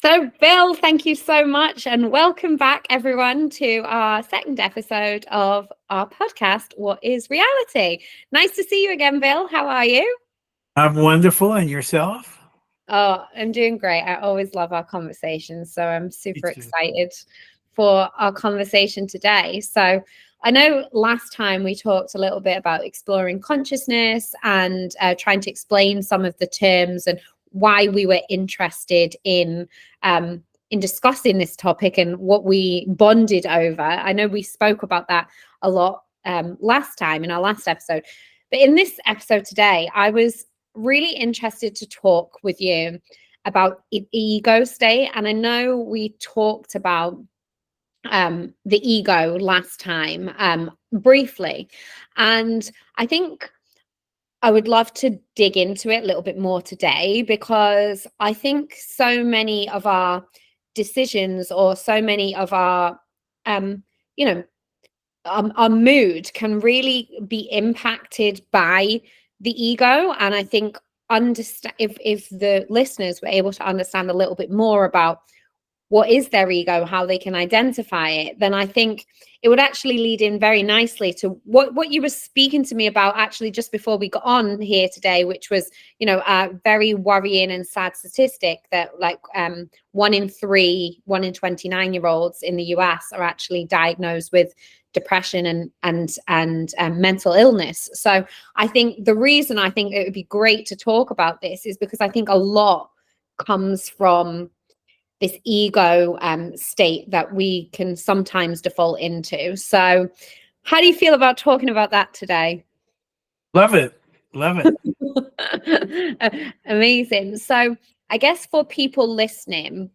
So, Bill, thank you so much, and welcome back, everyone, to our second episode of our podcast, What is Reality? Nice to see you again, Bill. How are you? I'm wonderful. And yourself? Oh, I'm doing great. I always love our conversations, so I'm Me super too. excited for our conversation today. So, I know last time we talked a little bit about exploring consciousness and trying to explain some of the terms and why we were interested in discussing this topic and what we bonded over. I know we spoke about that a lot last time in our last episode, but in this episode today, I was really interested to talk with you about ego state. And I know we talked about the ego last time briefly. And I think I would love to dig into it a little bit more today because I think so many of our decisions or so many of our, um, you know, our mood can really be impacted by the ego. And I think understand if the listeners were able to understand a little bit more about what is their ego, how they can identify it, then I think it would actually lead in very nicely to what you were speaking to me about actually just before we got on here today, which was, a very worrying and sad statistic that like 1 in 29-year-olds in the US are actually diagnosed with depression and mental illness. So I think the reason I think it would be great to talk about this is because I think a lot comes from this ego state that we can sometimes default into. So, how do you feel about talking about that today? Love it. Love it. Amazing. So, I guess for people listening,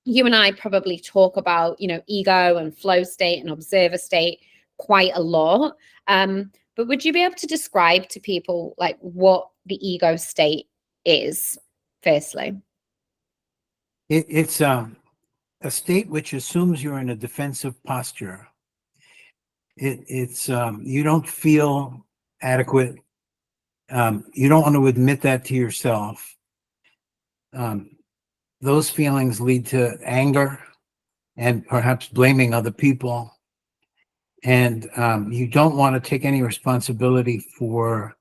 you and I probably talk about, ego and flow state and observer state quite a lot. But would you be able to describe to people like what the ego state is, firstly? It's a state which assumes you're in a defensive posture. It's you don't feel adequate. You don't want to admit that to yourself. Um, those feelings lead to anger and perhaps blaming other people. And you don't want to take any responsibility for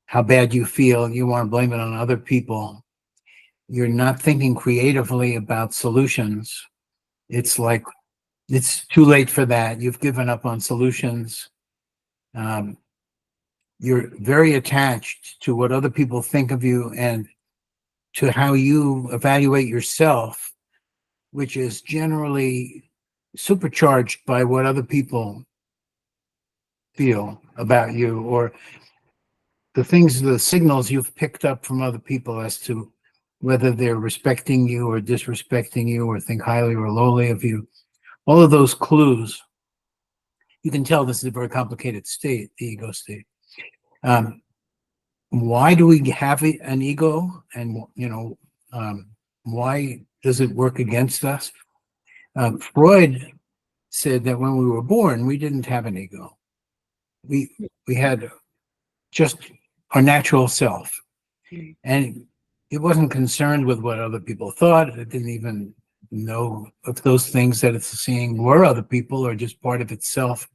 how bad you feel. You want to blame it on other people. You're not thinking creatively about solutions. It's like it's too late for that. You've given up on solutions. Um, you're very attached to what other people think of you and to how you evaluate yourself, which is generally supercharged by what other people feel about you or the signals you've picked up from other people as to whether they're respecting you or disrespecting you or think highly or lowly of you. All of those clues, you can tell this is a very complicated state, the ego state. Why do we have an ego? And, why does it work against us? Freud said that when we were born, we didn't have an ego. We had just our natural self. And it wasn't concerned with what other people thought. It didn't even know if those things that it's seeing were other people or just part of itself.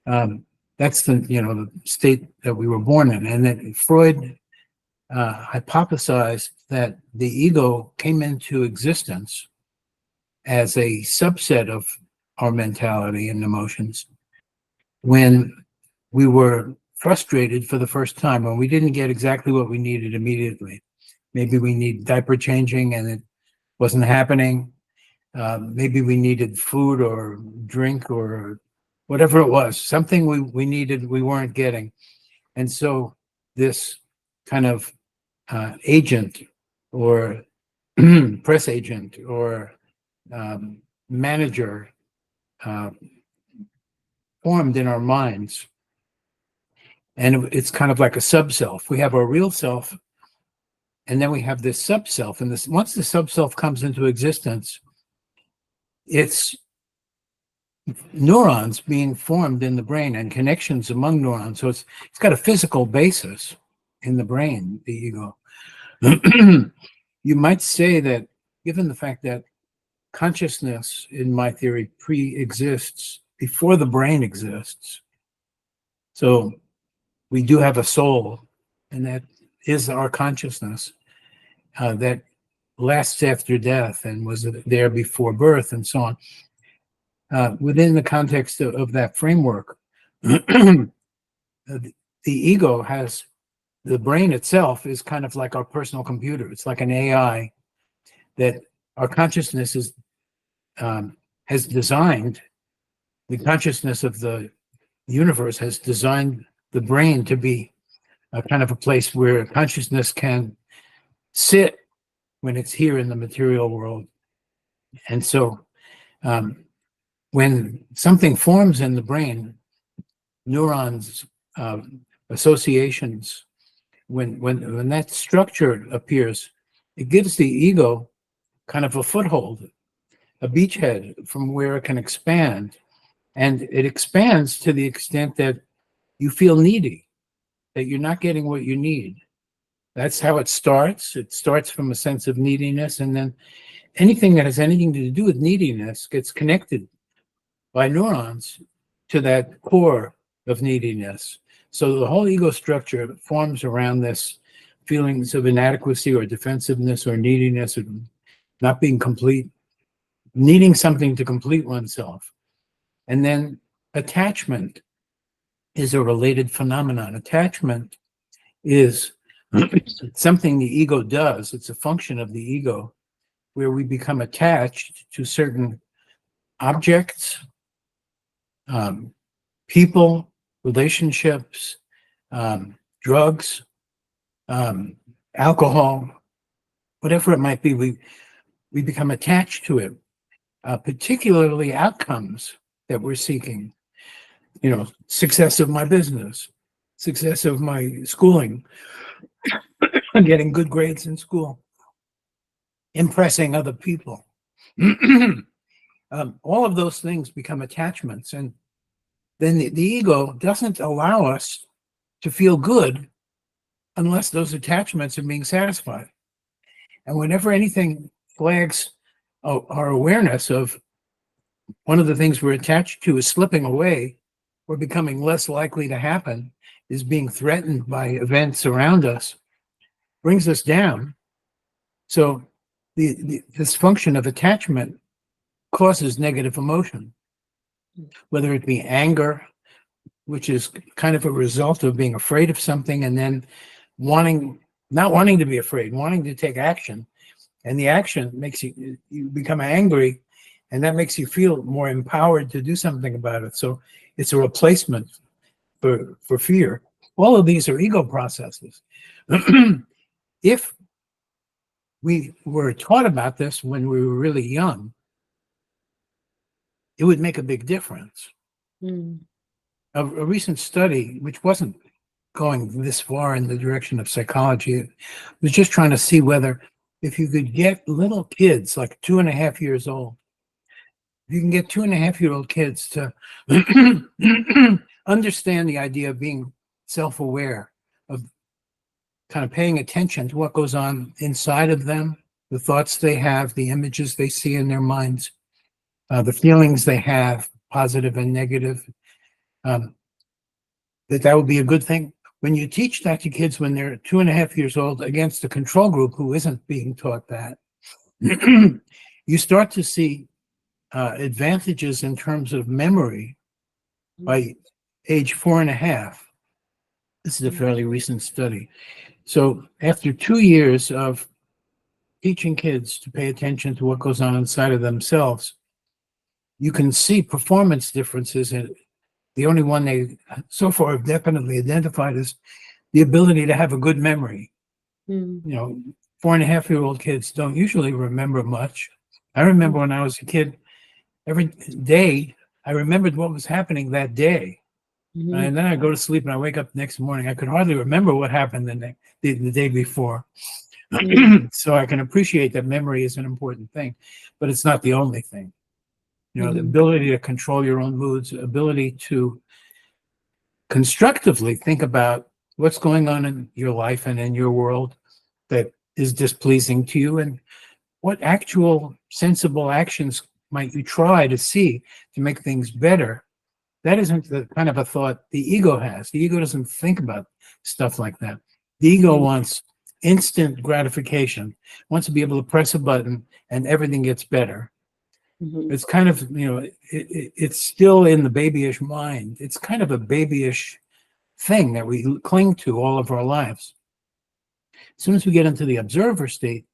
That's the state that we were born in. And then Freud hypothesized that the ego came into existence as a subset of our mentality and emotions when we were frustrated for the first time, when we didn't get exactly what we needed immediately. Maybe we need diaper changing and it wasn't happening. Maybe we needed food or drink or whatever it was, something we needed, we weren't getting. And so this kind of agent or press agent or manager formed in our minds. And it's kind of like a sub-self. We have our real self, and then we have this sub-self. And once the sub-self comes into existence, it's neurons being formed in the brain and connections among neurons. So it's got a physical basis in the brain, the ego. You might say that given the fact that consciousness, in my theory, pre-exists before the brain exists. So we do have a soul, and that is our consciousness that lasts after death and was there before birth and so on. Within the context of that framework, the ego has, the brain itself is kind of like our personal computer. It's like an AI that our consciousness is has designed. The consciousness of the universe has designed the brain to be a kind of a place where consciousness can sit when it's here in the material world. And so when something forms in the brain, neurons, associations, when that structure appears, it gives the ego kind of a foothold, a beachhead from where it can expand. And it expands to the extent that you feel needy, that you're not getting what you need. That's how it starts. It starts from a sense of neediness, and then anything that has anything to do with neediness gets connected by neurons to that core of neediness. So the whole ego structure forms around this feelings of inadequacy or defensiveness or neediness or not being complete, needing something to complete oneself. And then attachment is a related phenomenon. Attachment is something the ego does. It's a function of the ego where we become attached to certain objects, people, relationships, drugs, alcohol, whatever it might be, we become attached to it, particularly outcomes that we're seeking. You know, success of my business, success of my schooling, getting good grades in school, impressing other people. All of those things become attachments. And then the ego doesn't allow us to feel good unless those attachments are being satisfied. And whenever anything flags our awareness of one of the things we're attached to is slipping away or becoming less likely to happen, is being threatened by events around us, brings us down. So this function of attachment causes negative emotion, whether it be anger, which is kind of a result of being afraid of something and then not wanting to be afraid, wanting to take action. And the action makes you become angry, and that makes you feel more empowered to do something about it. So it's a replacement for fear. All of these are ego processes. If we were taught about this when we were really young, it would make a big difference. A recent study, which wasn't going this far in the direction of psychology, was just trying to see whether if you could get little kids, like 2.5 years old, if you can get 2.5-year-old kids to understand the idea of being self-aware, of kind of paying attention to what goes on inside of them, the thoughts they have, the images they see in their minds, the feelings they have, positive and negative, that would be a good thing. When you teach that to kids when they're 2.5 years old against a control group who isn't being taught that, you start to see advantages in terms of memory by age 4.5. This is a fairly recent study. So after 2 years of teaching kids to pay attention to what goes on inside of themselves, you can see performance differences. And the only one they so far have definitely identified is the ability to have a good memory. You know, 4.5-year-old kids don't usually remember much. I remember when I was a kid, every day I remembered what was happening that day. And then I go to sleep and I wake up the next morning. I could hardly remember what happened the day before. So I can appreciate that memory is an important thing, but it's not the only thing. You know, the ability to control your own moods, ability to constructively think about what's going on in your life and in your world that is displeasing to you, and what actual sensible actions might you try to see to make things better? That isn't the kind of a thought the ego has. The ego doesn't think about stuff like that. The ego wants instant gratification, wants to be able to press a button and everything gets better. It's kind of, it's still in the babyish mind. It's kind of a babyish thing that we cling to all of our lives. As soon as we get into the observer state,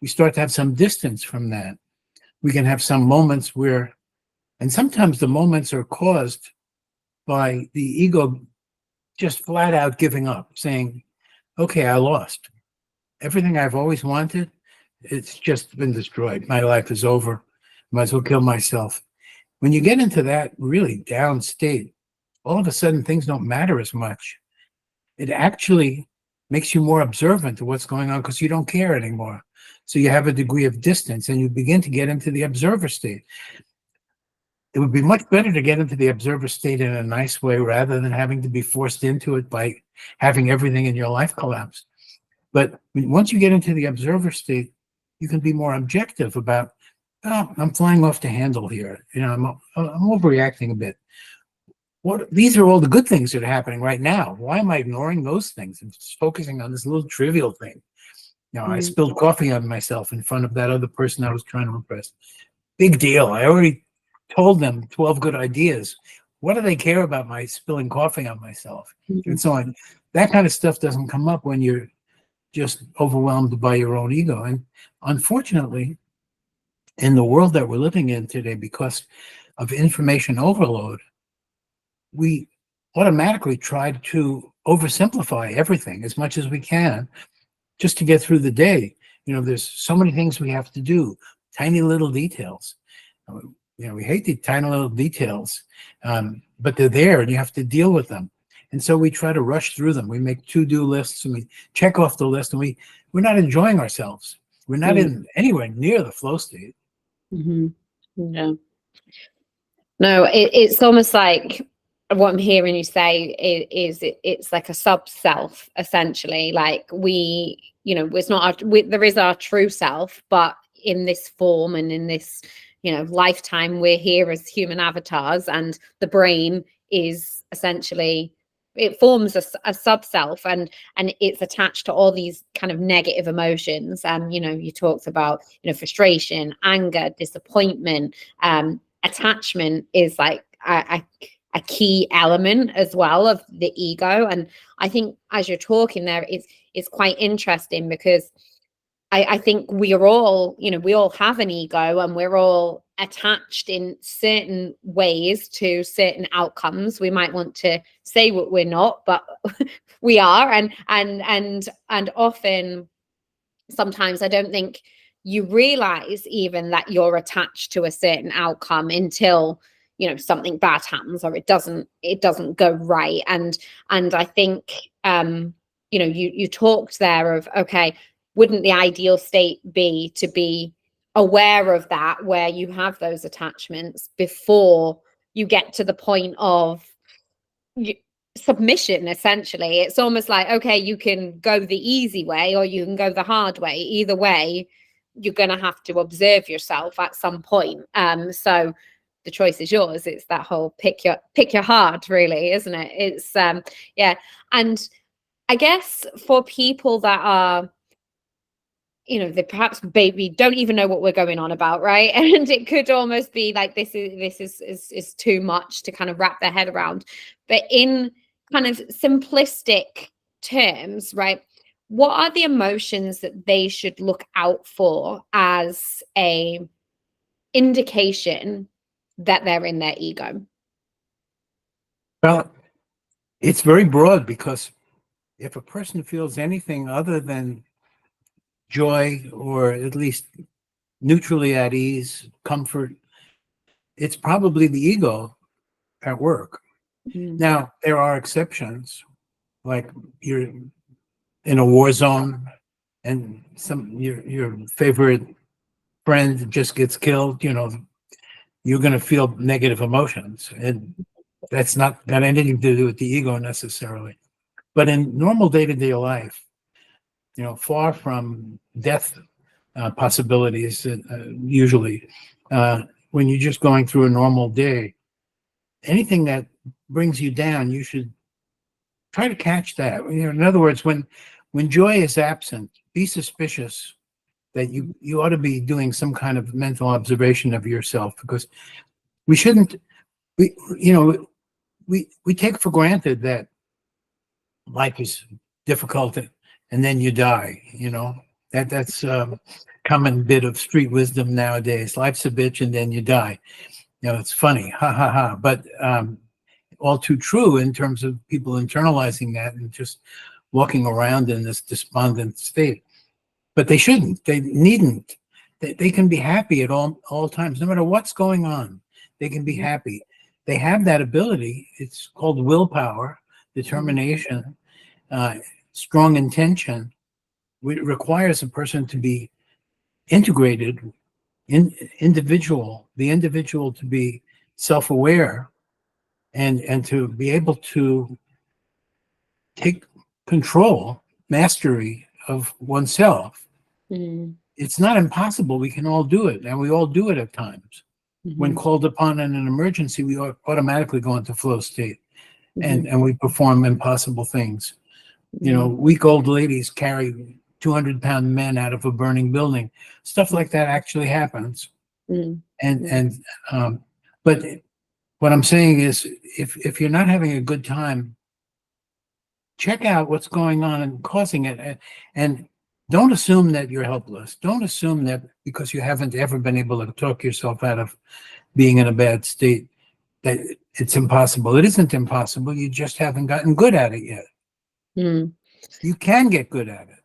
we start to have some distance from that. We can have some moments where, and sometimes the moments are caused by the ego just flat out giving up, saying, okay, I lost. Everything I've always wanted, it's just been destroyed. My life is over. Might as well kill myself. When you get into that really down state, all of a sudden things don't matter as much. It actually makes you more observant of what's going on because you don't care anymore. So you have a degree of distance and you begin to get into the observer state. It would be much better to get into the observer state in a nice way rather than having to be forced into it by having everything in your life collapse. But once you get into the observer state, you can be more objective about, oh, I'm flying off the handle here. I'm overreacting a bit. These are all the good things that are happening right now. Why am I ignoring those things and just focusing on this little trivial thing? I spilled coffee on myself in front of that other person I was trying to impress. Big deal. I already told them 12 good ideas. What do they care about my spilling coffee on myself? And so on. That kind of stuff doesn't come up when you're just overwhelmed by your own ego. And unfortunately, in the world that we're living in today, because of information overload, we automatically try to oversimplify everything as much as we can just to get through the day. There's so many things we have to do, tiny little details. We hate the tiny little details, but they're there and you have to deal with them. And so we try to rush through them. We make to-do lists and we check off the list, and we're not enjoying ourselves. We're not in anywhere near the flow state. Yeah. No, it's almost like what I'm hearing you say is it's like a sub-self, essentially. Like it's not there is our true self, but in this form and in this lifetime, we're here as human avatars, and the brain is essentially, it forms a sub-self, and it's attached to all these kind of negative emotions. And you talked about frustration, anger, disappointment. Attachment is like a key element as well of the ego. And I think as you're talking there, it's quite interesting because I think we are all, we all have an ego, and we're all attached in certain ways to certain outcomes. We might want to say what we're not, but we are. And often, sometimes I don't think you realize even that you're attached to a certain outcome until something bad happens or it doesn't go right. And I think you talked there of, okay, wouldn't the ideal state be to be aware of that, where you have those attachments before you get to the point of submission? Essentially, it's almost like, okay, you can go the easy way or you can go the hard way. Either way, you're going to have to observe yourself at some point. So the choice is yours. It's that whole pick your heart, really, isn't it? It's yeah. And I guess for people that are, they perhaps maybe don't even know what we're going on about, right? And it could almost be like this is too much to kind of wrap their head around. But in kind of simplistic terms, right, what are the emotions that they should look out for as a indication that they're in their ego? Well, it's very broad, because if a person feels anything other than joy, or at least neutrally at ease, comfort, it's probably the ego at work. Now, there are exceptions, like you're in a war zone and your favorite friend just gets killed, you're going to feel negative emotions, and that's not got anything to do with the ego necessarily. But in normal day-to-day life, far from death possibilities. Usually, when you're just going through a normal day, anything that brings you down, you should try to catch that. In other words, when joy is absent, be suspicious that you ought to be doing some kind of mental observation of yourself, because we shouldn't. We take for granted that life is difficult and then you die. That's a common bit of street wisdom nowadays. Life's a bitch and then you die. It's funny, ha ha ha. But all too true in terms of people internalizing that and just walking around in this despondent state. But they shouldn't. They needn't. They can be happy at all times, no matter what's going on. They can be happy. They have that ability. It's called willpower, determination, strong intention. It requires a person to be integrated, the individual to be self-aware, and to be able to take control, mastery of oneself. It's not impossible. We can all do it, and we all do it at times. When called upon in an emergency, we automatically go into flow state, and we perform impossible things. Weak old ladies carry 200-pound men out of a burning building. Stuff like that actually happens. But what I'm saying is, if you're not having a good time, check out what's going on and causing it, and don't assume that you're helpless. Don't assume that because you haven't ever been able to talk yourself out of being in a bad state, that it's impossible. It isn't impossible. You just haven't gotten good at it yet. You can get good at it.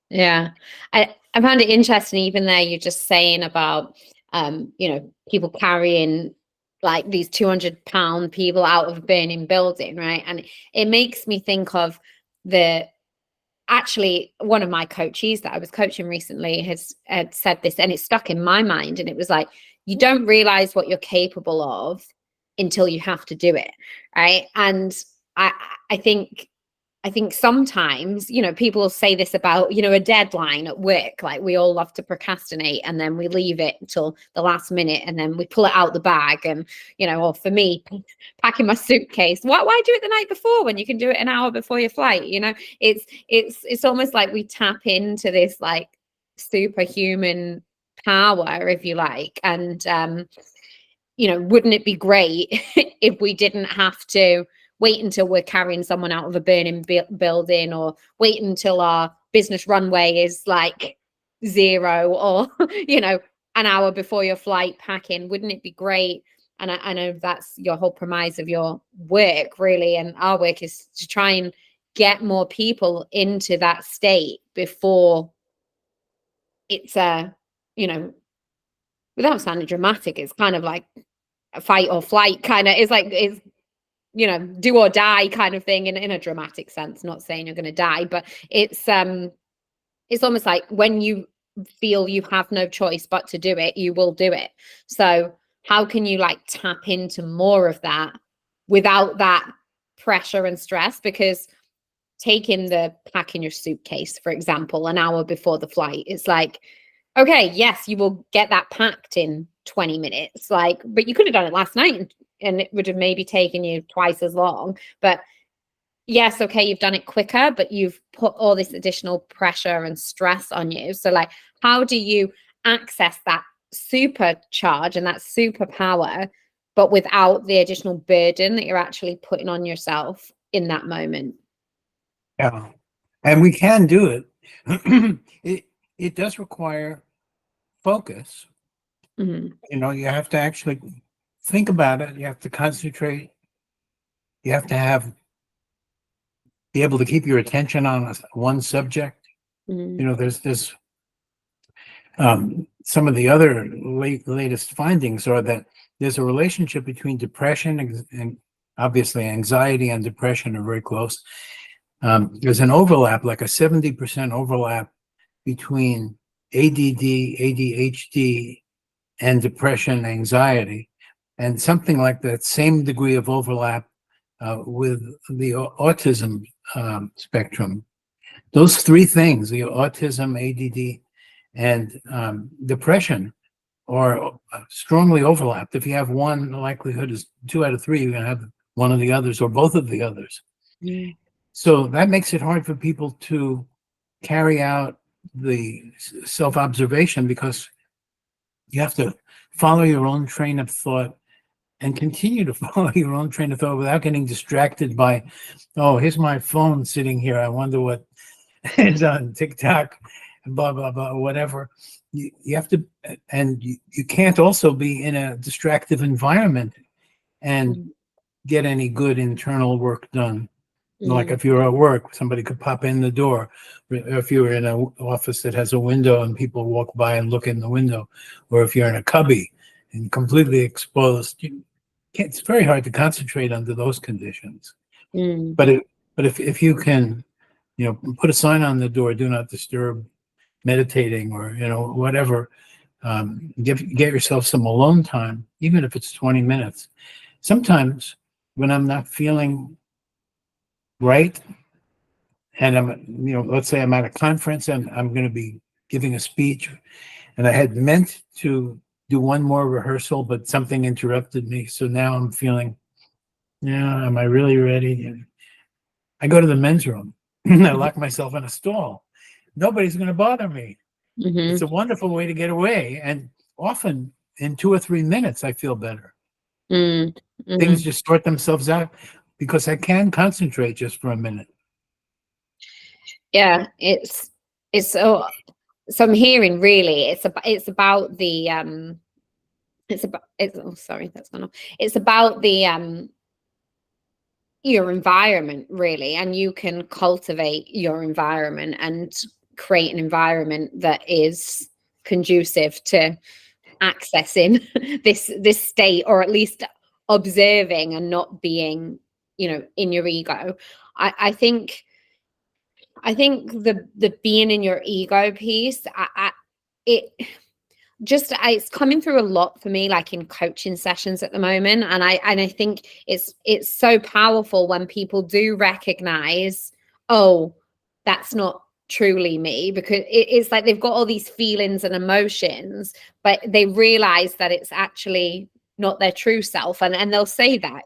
Yeah. I found it interesting, even there, you're just saying about, people carrying like these 200-pound people out of a burning building, right? And it makes me think of actually one of my coaches that I was coaching recently had said this, and it stuck in my mind. And it was like, you don't realize what you're capable of until you have to do it, right? And I think sometimes, people will say this about, a deadline at work. Like, we all love to procrastinate, and then we leave it until the last minute, and then we pull it out the bag. And, or for me, packing my suitcase, why do it the night before when you can do it an hour before your flight? It's almost like we tap into this like superhuman power, if you like. And, wouldn't it be great if we didn't have to wait until we're carrying someone out of a burning building, or wait until our business runway is like 0, or, an hour before your flight packing? Wouldn't it be great? And I know that's your whole premise of your work, really. And our work is to try and get more people into that state before it's without sounding dramatic, it's kind of like a fight or flight kind of, it's do or die kind of thing, in a dramatic sense. Not saying you're going to die, but it's almost like when you feel you have no choice but to do it, you will do it. So how can you like tap into more of that without that pressure and stress? Because taking the packing your suitcase, for example, an hour before the flight, it's like, okay, yes, you will get that packed in 20 minutes, but you could have done it last night and it would have maybe taken you twice as long. But yes, okay, you've done it quicker, but you've put all this additional pressure and stress on you. So like, how do you access that supercharge and that superpower, but without the additional burden that you're actually putting on yourself in that moment? Yeah, and we can do it. It does require focus. You have to actually think about it. You have to concentrate. You have to be able to keep your attention on one subject. There's some of the other latest findings are that there's a relationship between depression and obviously anxiety and depression are very close. There's an overlap, like a 70% overlap between ADD, ADHD, and depression, anxiety, and something like that same degree of overlap with the autism spectrum. Those three things, the autism, ADD, and depression are strongly overlapped. If you have one, the likelihood is 2 out of 3 you're going to have one of the others or both of the others. Mm. So that makes it hard for people to carry out the self-observation, because you have to follow your own train of thought and continue to follow your own train of thought without getting distracted by, oh, here's my phone sitting here. I wonder what is on TikTok, blah, blah, blah, whatever. You have to, and you can't also be in a distractive environment and Mm. get any good internal work done. Like Mm. if you're at work, somebody could pop in the door. Or if you're in an office that has a window and people walk by and look in the window, or if you're in a cubby and completely exposed, it's very hard to concentrate under those conditions. Mm. But if you can, put a sign on the door, "Do not disturb," meditating, or whatever, get yourself some alone time, even if it's 20 minutes. Sometimes when I'm not feeling right, and let's say I'm at a conference and I'm going to be giving a speech, and I had meant to do one more rehearsal, but something interrupted me. So now I'm feeling, yeah, am I really ready? And I go to the men's room. I lock myself in a stall. Nobody's going to bother me. It's Mhm. a wonderful way to get away. And often in 2 or 3 minutes, I feel better. Mm. Things Mhm. just sort themselves out because I can concentrate just for a minute. Yeah, it's so I'm hearing really it's about the oh sorry, that's gone off. It's about the your environment really, and you can cultivate your environment and create an environment that is conducive to accessing this state, or at least observing and not being, in your ego. I think the being in your ego piece, it it's coming through a lot for me, like in coaching sessions at the moment, and I think it's so powerful when people do recognize, oh, that's not truly me, because it's like they've got all these feelings and emotions, but they realize that it's actually not their true self, and they'll say that,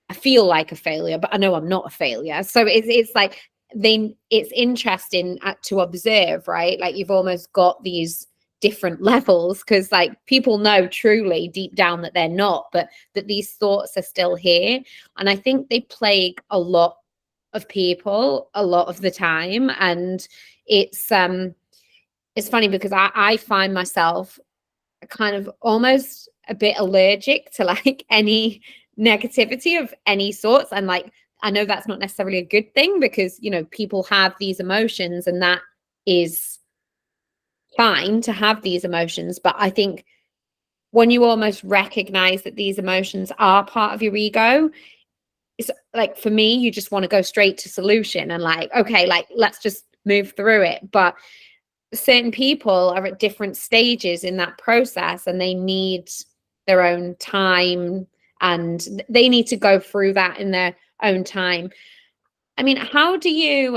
I feel like a failure, but I know I'm not a failure. So it's like it's interesting to observe, right? Like you've almost got these different levels, because like people know truly deep down that they're not, but that these thoughts are still here. And I think they plague a lot of people a lot of the time. And it's funny because I find myself kind of almost a bit allergic to like any negativity of any sorts. And like, I know that's not necessarily a good thing, because, people have these emotions and that is fine to have these emotions. But I think when you almost recognize that these emotions are part of your ego, it's like, for me, you just want to go straight to solution and like, okay, like, let's just move through it. But certain people are at different stages in that process, and they need their own time, and they need to go through that in their own time. I mean, how do you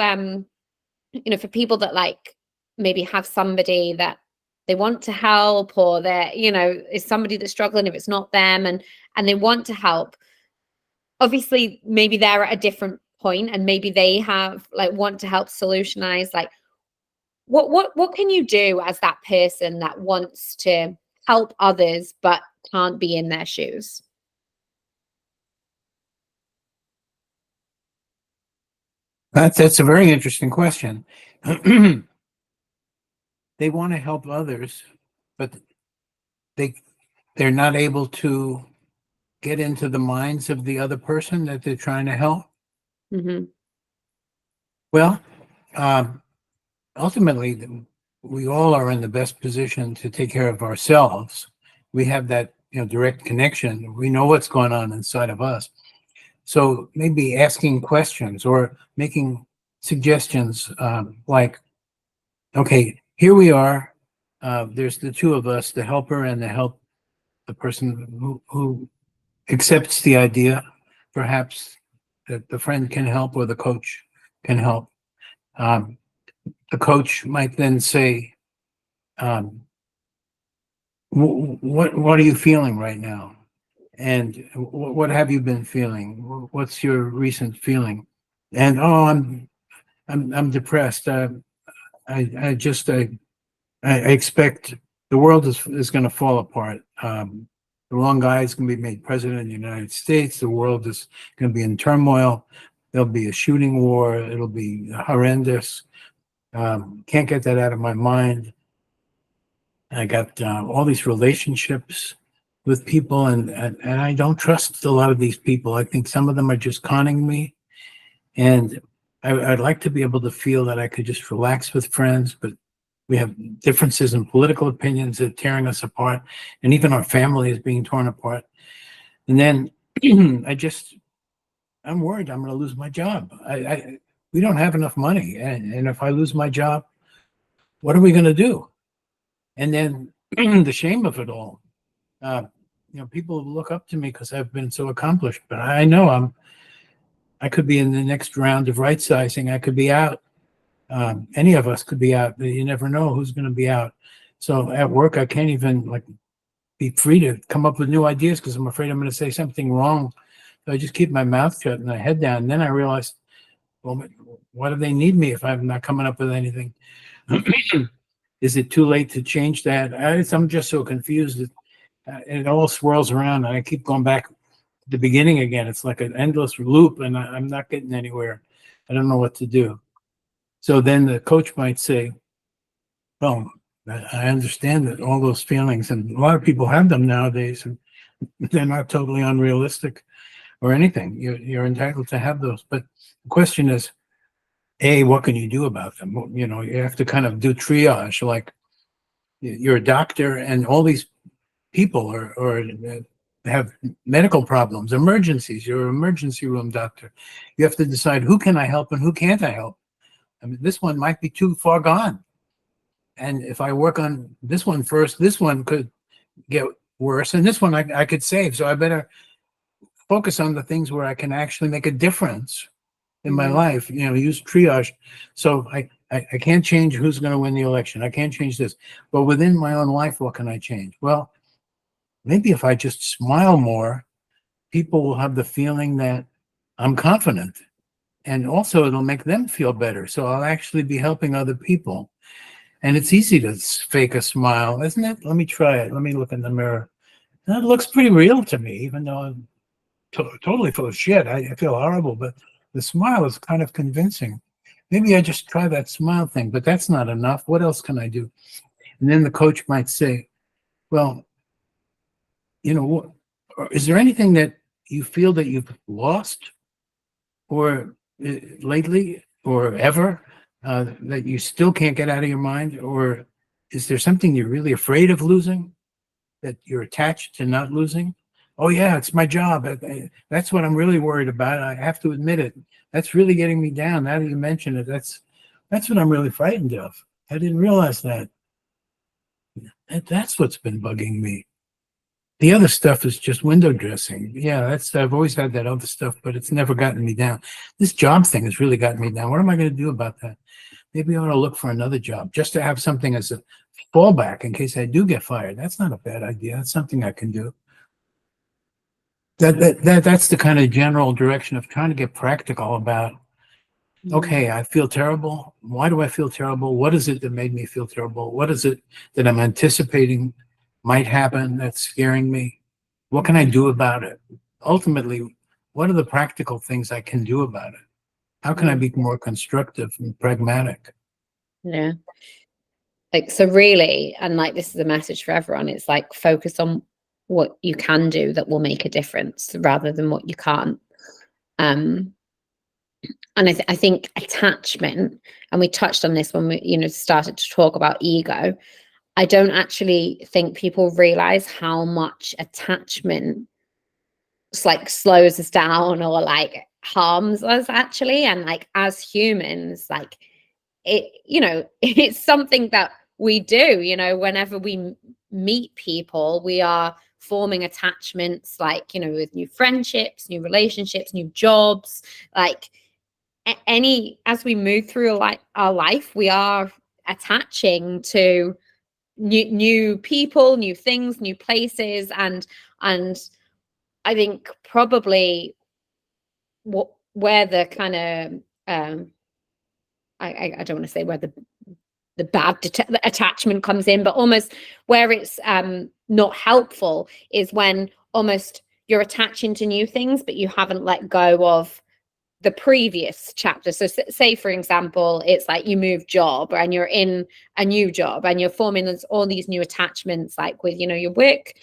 for people that like maybe have somebody that they want to help, or they're, is somebody that's struggling, if it's not them, and they want to help, obviously maybe they're at a different point, and maybe they have like want to help solutionize, like what can you do as that person that wants to help others but can't be in their shoes? That's a very interesting question. They want to help others, but they they're not able to get into the minds of the other person that they're trying to help. Hmm. Well, um, ultimately, we all are in the best position to take care of ourselves. We have that direct connection. We know what's going on inside of us. So maybe asking questions or making suggestions, like, okay, here we are. There's the two of us, the helper and the person who accepts the idea. Perhaps that the friend can help or the coach can help. Um, the coach might then say, what are you feeling right now? And what have you been feeling? What's your recent feeling? And oh, I'm depressed. I just I expect the world is going to fall apart. The wrong guy is going to be made president of the United States. The world is going to be in turmoil. There'll be a shooting war. It'll be horrendous. Can't get that out of my mind. I got all these relationships with people, and I don't trust a lot of these people. I think some of them are just conning me, and I'd like to be able to feel that I could just relax with friends, but we have differences in political opinions that are tearing us apart, and even our family is being torn apart. And then I'm worried I'm going to lose my job. We don't have enough money, and if I lose my job, what are we going to do? And then the shame of it all. Uh, people look up to me because I've been so accomplished, but I know I could be in the next round of right sizing. I could be out. Any of us could be out. You never know who's going to be out. So at work, I can't even be free to come up with new ideas because I'm afraid I'm going to say something wrong. So I just keep my mouth shut and my head down. And then I realized, well, why do they need me if I'm not coming up with anything? Is it too late to change that? I'm just so confused. It all swirls around, and I keep going back to the beginning again. It's like an endless loop, and I'm not getting anywhere. I don't know what to do. So then the coach might say, well, I understand that all those feelings, and a lot of people have them nowadays, and they're not totally unrealistic or anything. You're entitled to have those. But the question is, A, what can you do about them? You have to kind of do triage. Like you're a doctor, and all these people or have medical problems, emergencies. You're an emergency room doctor. You have to decide who can I help and who can't I help. I mean, this one might be too far gone. And if I work on this one first, this one could get worse. And this one I could save. So I better focus on the things where I can actually make a difference in my life, use triage. So I can't change who's going to win the election. I can't change this. But within my own life, what can I change? Well, maybe if I just smile more, people will have the feeling that I'm confident. And also it'll make them feel better. So I'll actually be helping other people. And it's easy to fake a smile, isn't it? Let me try it. Let me look in the mirror. That looks pretty real to me, even though I'm totally full of shit. I feel horrible, but the smile is kind of convincing. Maybe I just try that smile thing, but that's not enough. What else can I do? And then the coach might say, well, is there anything that you feel that you've lost or lately or ever that you still can't get out of your mind? Or is there something you're really afraid of losing that you're attached to not losing? Oh yeah, it's my job. That's what I'm really worried about. I have to admit it. That's really getting me down. Now that you mention it, that's what I'm really frightened of. I didn't realize that. That's what's been bugging me. The other stuff is just window dressing. Yeah, I've always had that other stuff, but it's never gotten me down. This job thing has really gotten me down. What am I going to do about that? Maybe I ought to look for another job just to have something as a fallback in case I do get fired. That's not a bad idea. That's something I can do. That's the kind of general direction of trying to get practical about, okay, I feel terrible. Why do I feel terrible? What is it that made me feel terrible? What is it that I'm anticipating might happen that's scaring me? What can I do about it? Ultimately, what are the practical things I can do about it? How can I be more constructive and pragmatic? Yeah. So really, and this is a message for everyone, it's focus on what you can do that will make a difference rather than what you can't. And I think attachment, and we touched on this when we, started to talk about ego. I don't actually think people realize how much attachment slows us down or harms us actually. And as humans, it, it's something that we do, whenever we meet people, we are forming attachments, with new friendships, new relationships, new jobs, as we move through our life, we are attaching to new people, new things, new places, and I think probably where the kind of I don't want to say where the bad attachment comes in, but almost where it's not helpful is when almost you're attaching to new things, but you haven't let go of the previous chapter. So say, for example, it's like you move job and you're in a new job and you're forming all these new attachments, like with, your work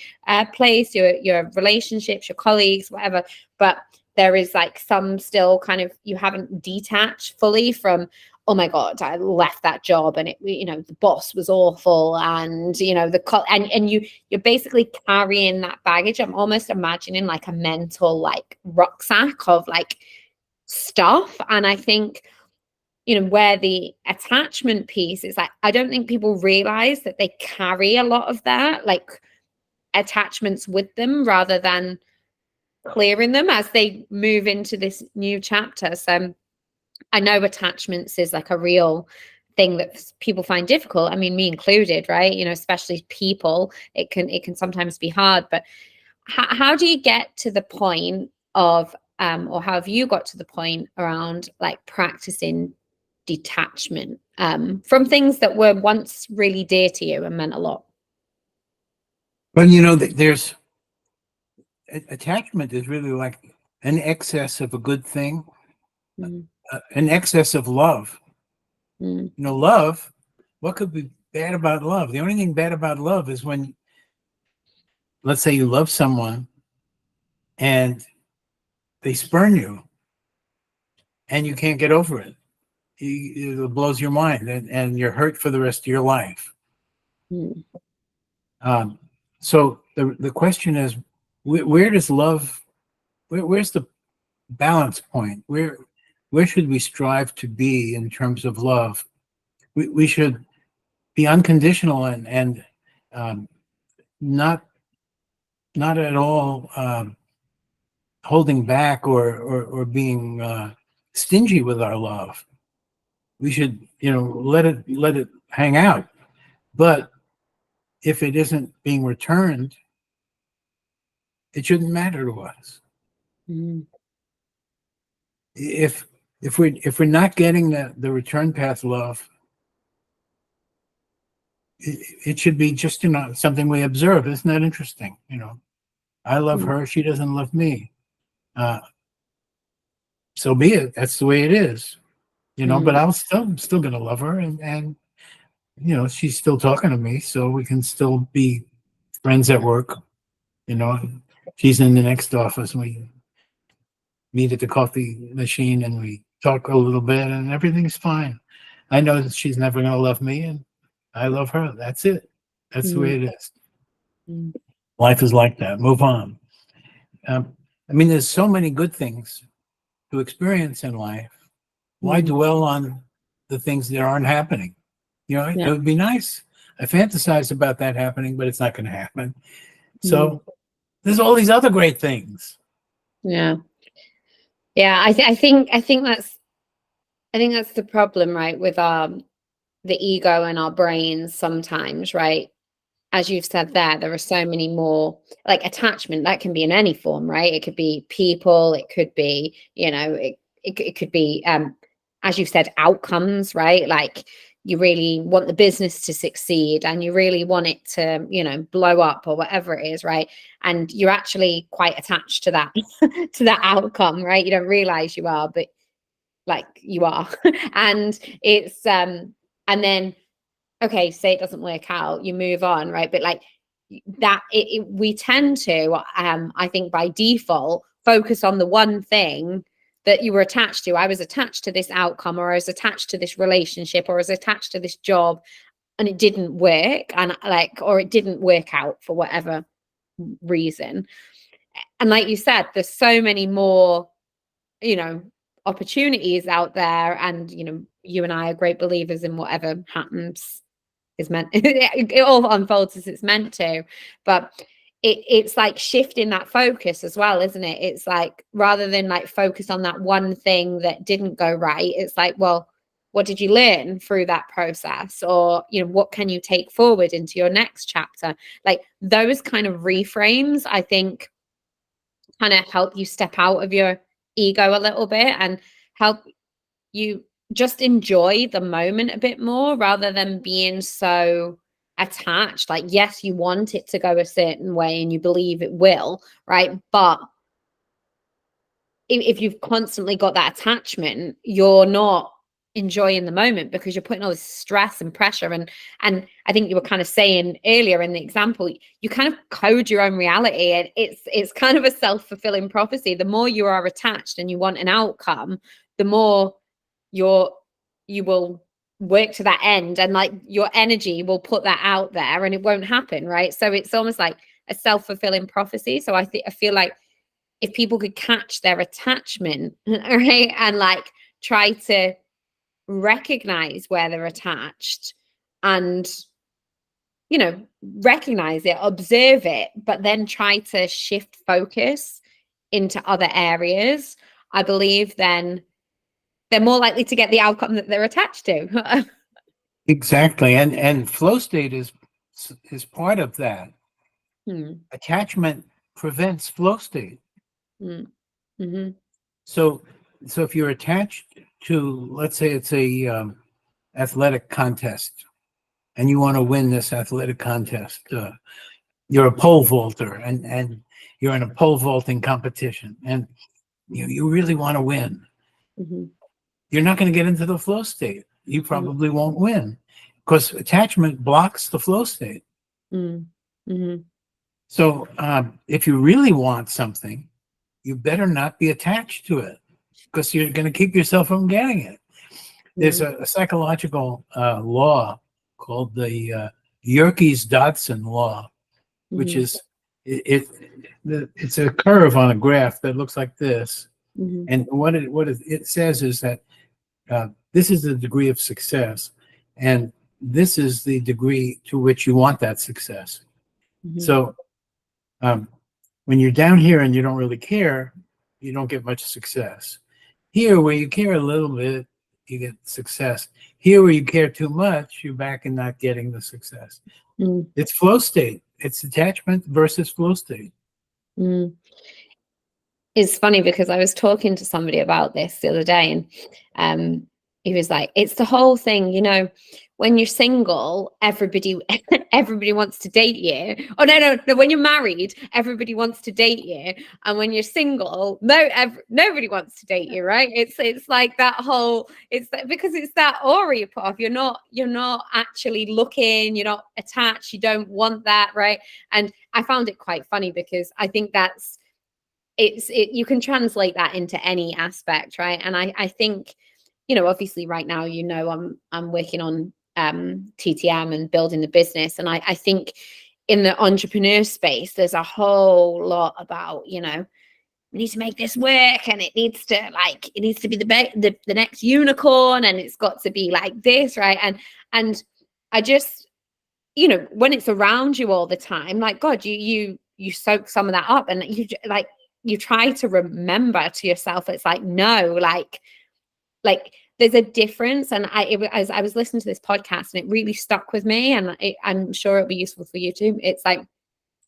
place, your relationships, your colleagues, whatever. But there is like some still kind of, you haven't detached fully from, oh my God, I left that job and it, the boss was awful, and and you're basically carrying that baggage. I'm almost imagining like a mental like rucksack of like stuff. And I think, where the attachment piece is like, I don't think people realize that they carry a lot of that like attachments with them rather than clearing them as they move into this new chapter. So I know attachments is like a real thing that people find difficult. I mean, me included, right? Especially people, it can sometimes be hard. But how do you get to the point of, or how have you got to the point around like practicing detachment from things that were once really dear to you and meant a lot? Well, there's attachment is really like an excess of a good thing, an excess of love. Love, what could be bad about love? The only thing bad about love is when, let's say you love someone and they spurn you and you can't get over it. It blows your mind and you're hurt for the rest of your life. So the question is, where does love, where's the balance point? Where should we strive to be in terms of love? We should be unconditional and not at all holding back or being stingy with our love. We should, let it hang out. But if it isn't being returned, it shouldn't matter to us. If we're not getting the return path love, it should be just something we observe. Isn't that interesting? I love her, she doesn't love me. So be it. That's the way it is. But I'm still gonna love her, and she's still talking to me, so we can still be friends at work. She's in the next office, and we meet at the coffee machine and we talk a little bit, and everything's fine. I know that she's never gonna love me, and I love her. That's it. That's the way it is. Life is like that. Move on. I mean, there's so many good things to experience in life. Why dwell on the things that aren't happening? It would be nice. I fantasize about that happening, but it's not going to happen. So there's all these other great things. Yeah. I think that's the problem, right, with the ego and our brains sometimes, right? As you've said there are so many more, like attachment that can be in any form, right? It could be people, it could be, it could be, as you've said, outcomes, right? Like you really want the business to succeed and you really want it to, blow up or whatever it is, right? And you're actually quite attached to that, to that outcome, right? You don't realize you are, but like you are. And it's, and then, okay, say it doesn't work out, you move on, right? But like that, we tend to, I think by default, focus on the one thing that you were attached to. I was attached to this outcome, or I was attached to this relationship, or I was attached to this job, and it didn't work, and or it didn't work out for whatever reason. And like you said, there's so many more, opportunities out there, and you and I are great believers in whatever happens is meant it all unfolds as it's meant to. But it's like shifting that focus as well, isn't it? It's like rather than like focus on that one thing that didn't go right, it's like, well, what did you learn through that process? Or, what can you take forward into your next chapter? Like those kind of reframes, I think, kind of help you step out of your ego a little bit and help you just enjoy the moment a bit more rather than being so attached. Like, yes, you want it to go a certain way and you believe it will, right? But if you've constantly got that attachment, you're not enjoying the moment because you're putting all this stress and pressure. And I think you were kind of saying earlier in the example, you kind of code your own reality, and it's kind of a self-fulfilling prophecy. The more you are attached and you want an outcome, the more you will work to that end, and like your energy will put that out there and it won't happen, right? So it's almost like a self-fulfilling prophecy. So I feel like if people could catch their attachment, right, and like try to recognize where they're attached and recognize it, observe it, but then try to shift focus into other areas, I believe then they're more likely to get the outcome that they're attached to. Exactly. And flow state is part of that. Attachment prevents flow state. Mm-hmm. So if you're attached to, let's say it's a athletic contest, and you want to win this athletic contest, you're a pole vaulter, and you're in a pole vaulting competition, and you really want to win. Mm-hmm. You're not going to get into the flow state. You probably won't win because attachment blocks the flow state. Mm-hmm. So if you really want something, you better not be attached to it because you're going to keep yourself from getting it. There's a psychological law called the Yerkes-Dodson law, which is it's a curve on a graph that looks like this. And what it says is that this is the degree of success, and this is the degree to which you want that success. So when you're down here and you don't really care, you don't get much success. Here, where you care a little bit, you get success. Here, where you care too much, you're back and not getting the success. It's flow state. It's attachment versus flow state. It's funny because I was talking to somebody about this the other day, and he was like, it's the whole thing, when you're single, everybody wants to date you. Oh, no, when you're married, everybody wants to date you. And when you're single, nobody wants to date you, right? It's like that whole, because it's that aura you put off. You're not actually looking, you're not attached, you don't want that, right? And I found it quite funny because I think that's, you can translate that into any aspect, right? And I think, obviously right now, I'm working on TTM and building the business. And I think in the entrepreneur space, there's a whole lot about, we need to make this work, and it needs to be the next unicorn, and it's got to be like this, right? And I just, when it's around you all the time, like, God, you soak some of that up, and you try to remember to yourself, it's like, no, like there's a difference. And as I was listening to this podcast, and it really stuck with me, and I'm sure it'll be useful for you too. It's like,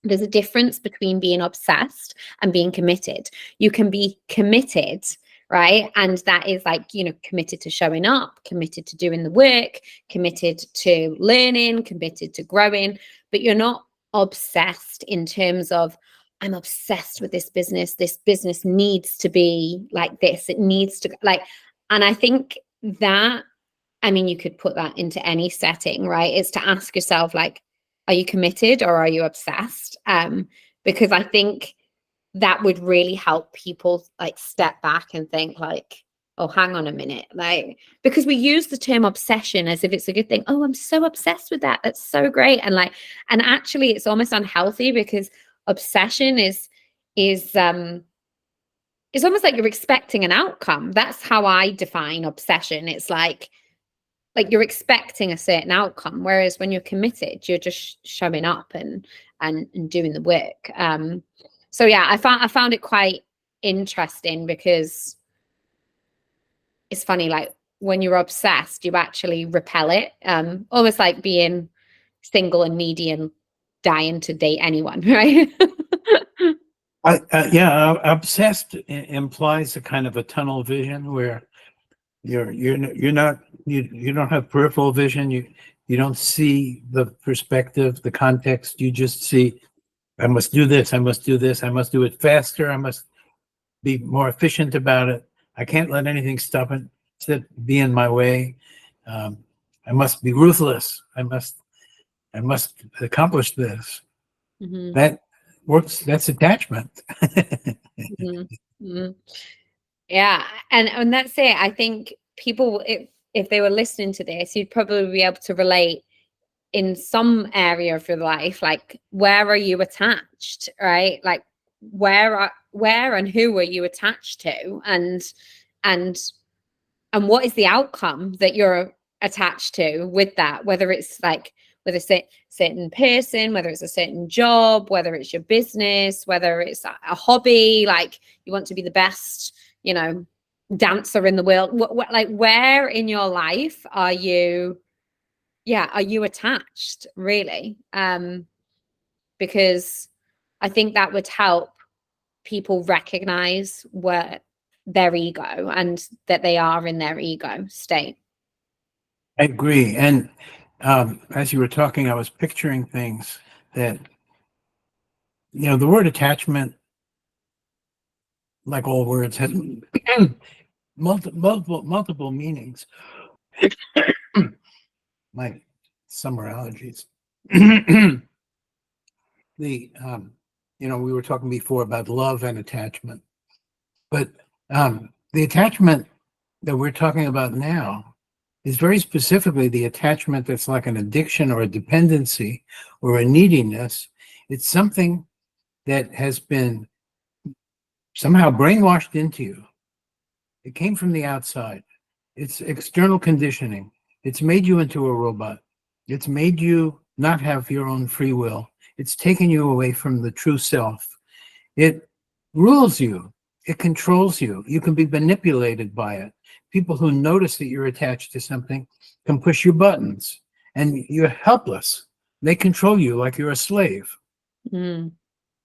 there's a difference between being obsessed and being committed. You can be committed, right? And that is like, committed to showing up, committed to doing the work, committed to learning, committed to growing, but you're not obsessed in terms of, I'm obsessed with this business. This business needs to be like this. It needs to and I think that, you could put that into any setting, right? It's to ask yourself, like, are you committed or are you obsessed? Because I think that would really help people like step back and think like, oh, hang on a minute. Like, because we use the term obsession as if it's a good thing. Oh, I'm so obsessed with that. That's so great. And actually it's almost unhealthy, because obsession is it's almost like you're expecting an outcome. That's how I define obsession. It's like you're expecting a certain outcome, whereas when you're committed, you're just showing up and doing the work. So yeah, I found it quite interesting, because it's funny, like when you're obsessed, you actually repel it. Almost like being single and needy and dying to date anyone, right? Yeah, obsessed implies a kind of a tunnel vision where you're not you don't have peripheral vision. You don't see the perspective, the context. You just see, I must do this. I must do this. I must do it faster. I must be more efficient about it. I can't let anything stop it, be in my way. I must be ruthless. I must accomplish this. Mm-hmm. That works. That's attachment. Mm-hmm. Mm-hmm. Yeah, and that's it. I think people, if they were listening to this, you'd probably be able to relate in some area of your life. Like, where are you attached, right? Like, where and who are you attached to, and what is the outcome that you're attached to with that, whether it's like with a certain person, whether it's a certain job, whether it's your business, whether it's a hobby, like you want to be the best, dancer in the world. Like, where in your life are you attached, really? Because I think that would help people recognize where their ego and that they are in their ego state. I agree. And as you were talking, I was picturing things that, the word attachment, like all words, has multiple meanings. My summer allergies. We were talking before about love and attachment, but the attachment that we're talking about now is very specifically the attachment that's like an addiction or a dependency or a neediness. It's something that has been somehow brainwashed into you. It came from the outside. It's external conditioning. It's made you into a robot. It's made you not have your own free will. It's taken you away from the true self. It rules you. It controls you. You can be manipulated by it. People who notice that you're attached to something can push your buttons, and you're helpless. They control you like you're a slave. Mm.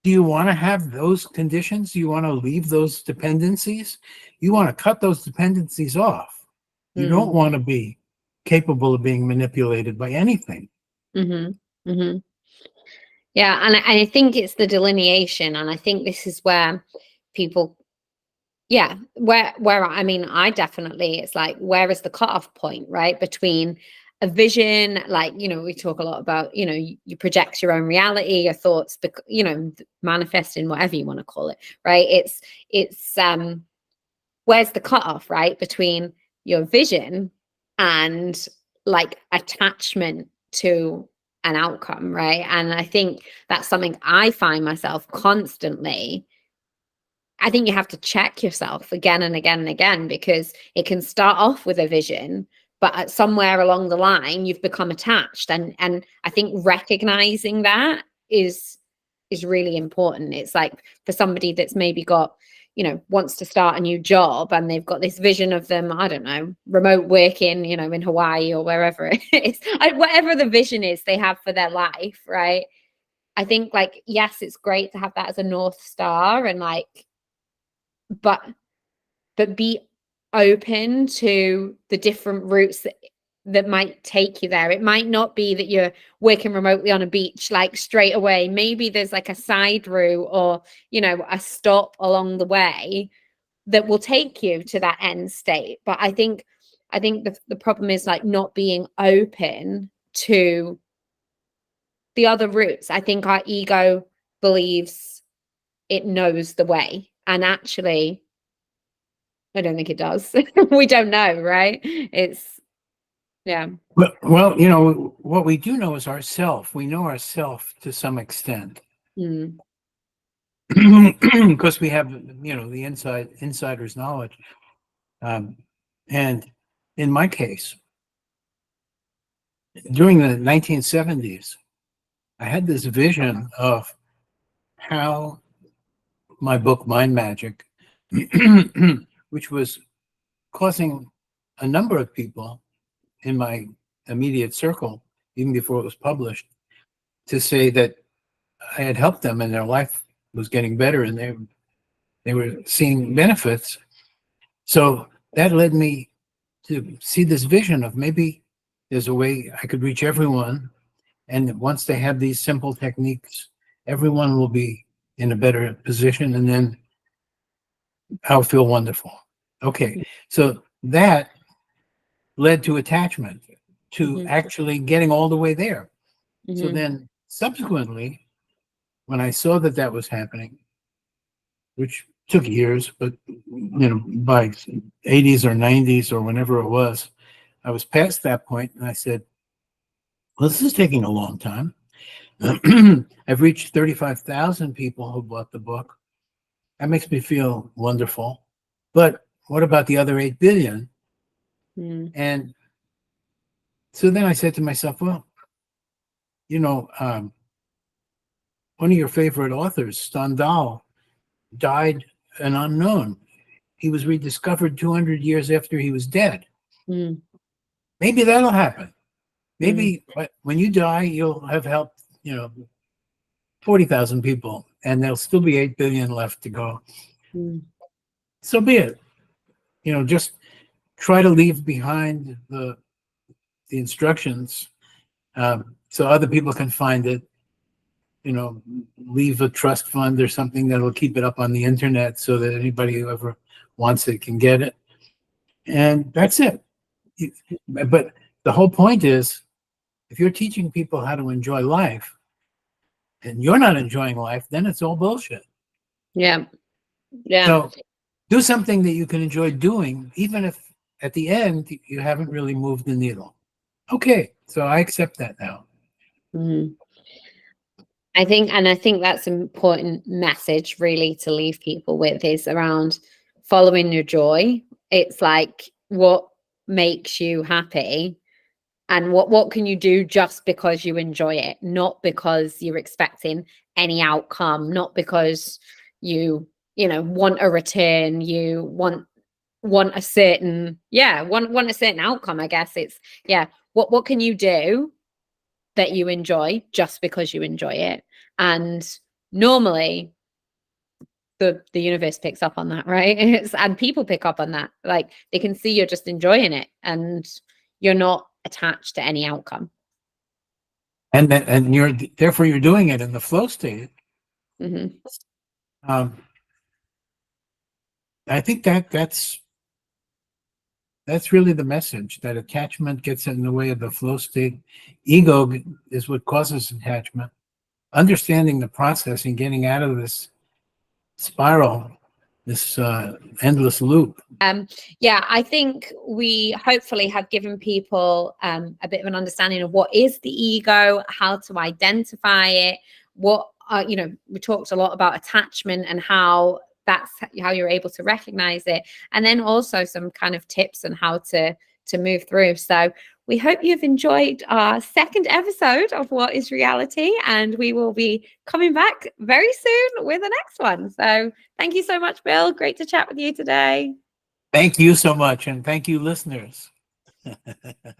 Do you want to have those conditions? Do you want to leave those dependencies? You want to cut those dependencies off. You don't want to be capable of being manipulated by anything. Mm-hmm. Mm-hmm. Yeah, and I think it's the delineation, and I think this is where people, where I mean, I definitely, it's like, where is the cutoff point, right, between a vision, like, we talk a lot about, you project your own reality, your thoughts, manifesting, whatever you want to call it, right? It's where's the cutoff, right, between your vision and like attachment to an outcome, right? And I think that's something I find myself constantly. I think you have to check yourself again and again and again, because it can start off with a vision, but at somewhere along the line you've become attached, and I think recognizing that is really important. It's like, for somebody that's maybe got, wants to start a new job, and they've got this vision of them, I don't know, remote working, in Hawaii or wherever it is, whatever the vision is they have for their life, right? I think, like, yes, it's great to have that as a North Star, and like, but be open to the different routes that might take you there. It might not be that you're working remotely on a beach like straight away. Maybe there's like a side route, or a stop along the way that will take you to that end state. But I think the problem is like not being open to the other routes. I think our ego believes it knows the way, and actually I don't think it does. We don't know, right? It's, yeah. Well, what we do know is ourself. We know ourself to some extent. Mm. Because we have, the insider's knowledge. And in my case, during the 1970s, I had this vision of how my book, Mind Magic, which was causing a number of people in my immediate circle, even before it was published, to say that I had helped them and their life was getting better and they were seeing benefits. So that led me to see this vision of maybe there's a way I could reach everyone. And once they have these simple techniques, everyone will be in a better position, and then I'll feel wonderful. Okay, so that led to attachment, to actually getting all the way there. So then subsequently, when I saw that that was happening, which took years, but by 80s or 90s or whenever it was, I was past that point, and I said, well, this is taking a long time. I've reached 35,000 people who bought the book. That makes me feel wonderful. But what about the other 8 billion? And so then I said to myself, well, one of your favorite authors, Stendhal, died an unknown. He was rediscovered 200 years after he was dead. Maybe that'll happen. Maybe when you die, you'll have helped, 40,000 people, and there'll still be 8 billion left to go. So be it. Just try to leave behind the instructions so other people can find it. Leave a trust fund or something that'll keep it up on the internet so that anybody who ever wants it can get it. And that's it. But the whole point is, if you're teaching people how to enjoy life and you're not enjoying life, then it's all bullshit. Yeah. So do something that you can enjoy doing, even if at the end you haven't really moved the needle. Okay, so I accept that now. I think that's an important message really to leave people with, is around following your joy. It's like, what makes you happy, and what can you do just because you enjoy it, not because you're expecting any outcome, not because you want a return, you want a certain want a certain outcome. I guess it's what can you do that you enjoy just because you enjoy it? And normally the universe picks up on that, right? And people pick up on that. Like, they can see you're just enjoying it and you're not attached to any outcome. And you're doing it in the flow state. I think that's really the message, that attachment gets in the way of the flow state. Ego is what causes attachment. Understanding the process and getting out of this spiral, this endless loop. I think we hopefully have given people a bit of an understanding of what is the ego, how to identify it, what we talked a lot about attachment and how that's how you're able to recognize it, and then also some kind of tips on how to move through. So we hope you've enjoyed our second episode of What is Reality, and we will be coming back very soon with the next one. So thank you so much, Bill. Great to chat with you today. Thank you so much, and thank you, listeners.